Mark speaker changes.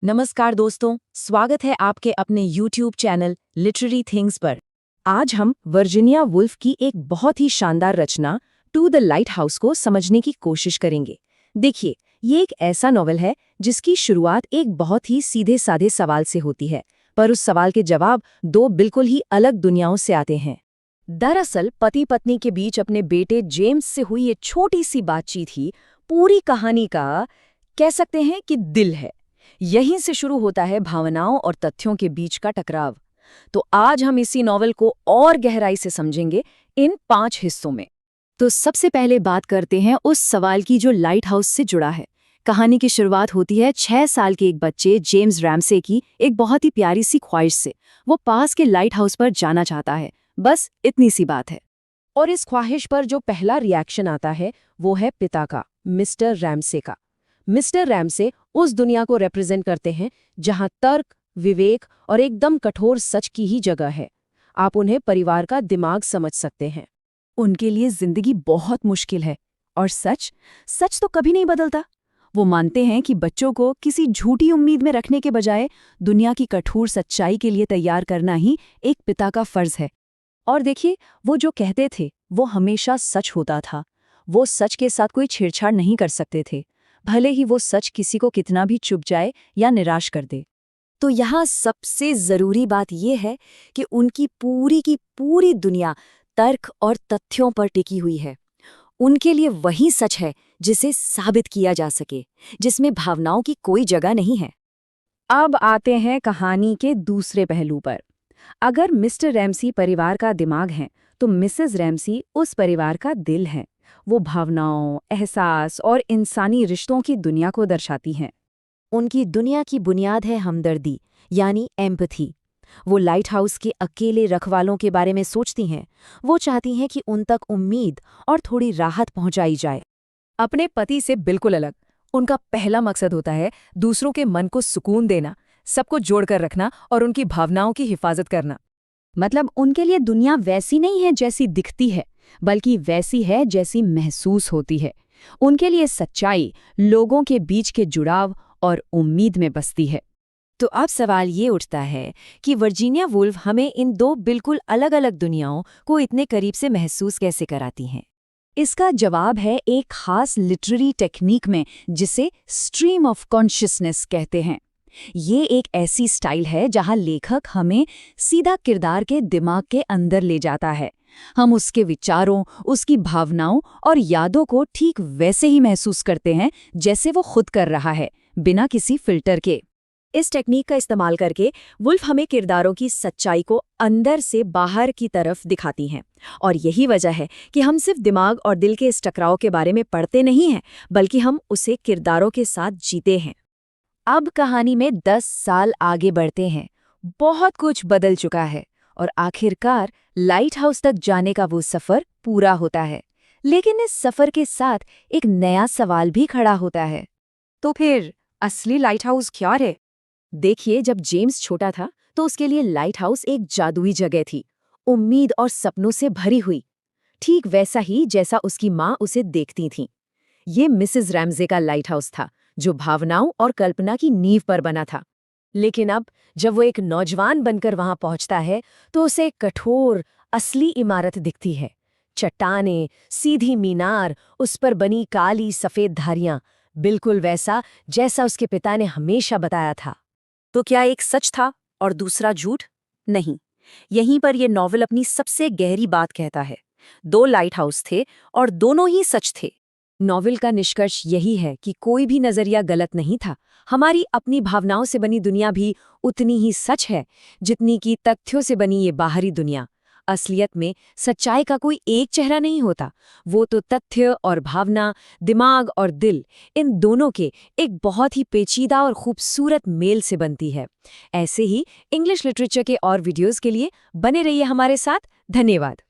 Speaker 1: नमस्कार दोस्तों, स्वागत है आपके अपने YouTube चैनल लिटरेरी थिंग्स पर। आज हम वर्जीनिया वुल्फ की एक बहुत ही शानदार रचना टू द लाइट हाउस को समझने की कोशिश करेंगे। देखिए, ये एक ऐसा नॉवल है जिसकी शुरुआत एक बहुत ही सीधे साधे सवाल से होती है, पर उस सवाल के जवाब दो बिल्कुल ही अलग दुनियाओं से आते हैं। दरअसल पति पत्नी के बीच अपने बेटे जेम्स से हुई ये छोटी सी बातचीत ही पूरी कहानी का कह सकते हैं कि दिल है। यहीं से शुरू होता है भावनाओं और तथ्यों के बीच का टकराव। तो आज हम इसी नॉवल को और गहराई से समझेंगे इन 5 हिस्सों में। तो सबसे पहले बात करते हैं उस सवाल की जो लाइट हाउस से जुड़ा है। कहानी की शुरुआत होती है 6 साल के एक बच्चे जेम्स रैमसे की एक बहुत ही प्यारी सी ख्वाहिश से। वो पास के लाइट हाउस पर जाना चाहता है, बस इतनी सी बात है। और इस ख्वाहिश पर जो पहला रिएक्शन आता है वो है पिता का, मिस्टर रैमसे का। मिस्टर रैमसे उस दुनिया को रिप्रेजेंट करते हैं जहां तर्क, विवेक और एकदम कठोर सच की ही जगह है। आप उन्हें परिवार का दिमाग समझ सकते हैं। उनके लिए जिंदगी बहुत मुश्किल है और सच तो कभी नहीं बदलता। वो मानते हैं कि बच्चों को किसी झूठी उम्मीद में रखने के बजाय दुनिया की कठोर सच्चाई के लिए तैयार करना ही एक पिता का फर्ज है। और देखिए, वो जो कहते थे वो हमेशा सच होता था। वो सच के साथ कोई छेड़छाड़ नहीं कर सकते थे, भले ही वो सच किसी को कितना भी चुभ जाए या निराश कर दे। तो यहाँ सबसे जरूरी बात यह है कि उनकी पूरी की पूरी दुनिया तर्क और तथ्यों पर टिकी हुई है। उनके लिए वही सच है जिसे साबित किया जा सके, जिसमें भावनाओं की कोई जगह नहीं है। अब आते हैं कहानी के दूसरे पहलू पर। अगर मिस्टर रैमसी परिवार का दिमाग है, तो मिसेस रैमसी उस परिवार का दिल है। वो भावनाओं, एहसास और इंसानी रिश्तों की दुनिया को दर्शाती हैं। उनकी दुनिया की बुनियाद है हमदर्दी, यानी एम्पैथी। वो लाइट हाउस के अकेले रखवालों के बारे में सोचती हैं। वो चाहती हैं कि उन तक उम्मीद और थोड़ी राहत पहुंचाई जाए। अपने पति से बिल्कुल अलग, उनका पहला मकसद होता है दूसरों के मन को सुकून देना, सबको जोड़कर रखना और उनकी भावनाओं की हिफाजत करना। मतलब उनके लिए दुनिया वैसी नहीं है जैसी दिखती है, बल्कि वैसी है जैसी महसूस होती है। उनके लिए सच्चाई लोगों के बीच के जुड़ाव और उम्मीद में बसती है। तो अब सवाल ये उठता है कि वर्जीनिया वुल्फ हमें इन दो बिल्कुल अलग अलग दुनियाओं को इतने करीब से महसूस कैसे कराती हैं? इसका जवाब है एक खास लिटरेरी टेक्निक में, जिसे स्ट्रीम ऑफ कॉन्शियसनेस कहते हैं। ये एक ऐसी स्टाइल है जहां लेखक हमें सीधा किरदार के दिमाग के अंदर ले जाता है। हम उसके विचारों, उसकी भावनाओं और यादों को ठीक वैसे ही महसूस करते हैं जैसे वो खुद कर रहा है, बिना किसी फिल्टर के। इस टेक्निक का इस्तेमाल करके वुल्फ हमें किरदारों की सच्चाई को अंदर से बाहर की तरफ दिखाती हैं। और यही वजह है कि हम सिर्फ दिमाग और दिल के इस टकराव के बारे में पढ़ते नहीं हैं, बल्कि हम उसे किरदारों के साथ जीते हैं। अब कहानी में 10 साल आगे बढ़ते हैं। बहुत कुछ बदल चुका है और आखिरकार लाइट हाउस तक जाने का वो सफर पूरा होता है। लेकिन इस सफर के साथ एक नया सवाल भी खड़ा होता है। तो फिर असली लाइट हाउस क्या है? देखिए, जब जेम्स छोटा था तो उसके लिए लाइट हाउस एक जादुई जगह थी, उम्मीद और सपनों से भरी हुई। ठीक वैसा ही जैसा उसकी माँ उसे देखती थी। ये मिसेस रैमसे का लाइट हाउस था, जो भावनाओं और कल्पना की नींव पर बना था। लेकिन अब जब वो एक नौजवान बनकर वहां पहुंचता है तो उसे एक कठोर असली इमारत दिखती है। चट्टानें, सीधी मीनार, उस पर बनी काली सफेद धारियां, बिल्कुल वैसा जैसा उसके पिता ने हमेशा बताया था। तो क्या एक सच था और दूसरा झूठ? नहीं। यहीं पर यह नॉवल अपनी सबसे गहरी बात कहता है। 2 लाइट हाउस थे और दोनों ही सच थे। नॉवेल का निष्कर्ष यही है कि कोई भी नजरिया गलत नहीं था। हमारी अपनी भावनाओं से बनी दुनिया भी उतनी ही सच है जितनी कि तथ्यों से बनी ये बाहरी दुनिया। असलियत में सच्चाई का कोई एक चेहरा नहीं होता, वो तो तथ्य और भावना, दिमाग और दिल, इन दोनों के एक बहुत ही पेचीदा और खूबसूरत मेल से बनती है। ऐसे ही इंग्लिश लिटरेचर के और वीडियोस के लिए बने रहिए हमारे साथ। धन्यवाद।